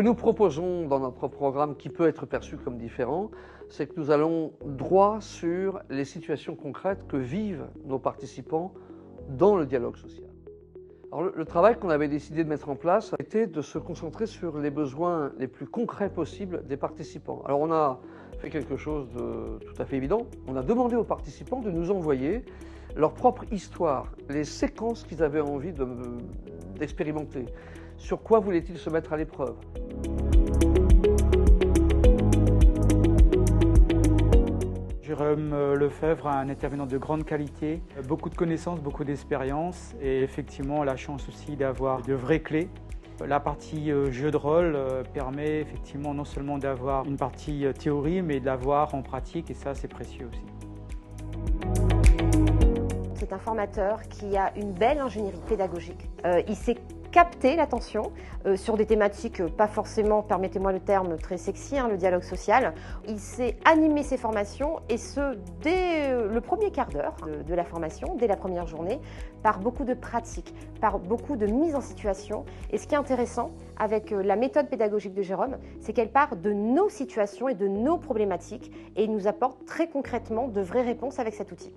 nous proposons dans notre programme, qui peut être perçu comme différent, c'est que nous allons droit sur les situations concrètes que vivent nos participants dans le dialogue social. Alors, le travail qu'on avait décidé de mettre en place était de se concentrer sur les besoins les plus concrets possibles des participants. Alors on a fait quelque chose de tout à fait évident. On a demandé aux participants de nous envoyer leur propre histoire, les séquences qu'ils avaient envie d'expérimenter. Sur quoi voulaient-ils se mettre à l'épreuve? Jérôme Lefebvre, un intervenant de grande qualité, beaucoup de connaissances, beaucoup d'expérience et effectivement la chance aussi d'avoir de vraies clés. La partie jeu de rôle permet effectivement non seulement d'avoir une partie théorie mais de l'avoir en pratique et ça c'est précieux aussi. C'est un formateur qui a une belle ingénierie pédagogique. Il sait capter l'attention sur des thématiques pas forcément, permettez-moi le terme, très sexy, le dialogue social. Il sait animer ses formations et ce, dès le premier quart d'heure de la formation, dès la première journée, par beaucoup de pratiques, par beaucoup de mise en situation. Et ce qui est intéressant avec la méthode pédagogique de Jérôme, c'est qu'elle part de nos situations et de nos problématiques et il nous apporte très concrètement de vraies réponses avec cet outil.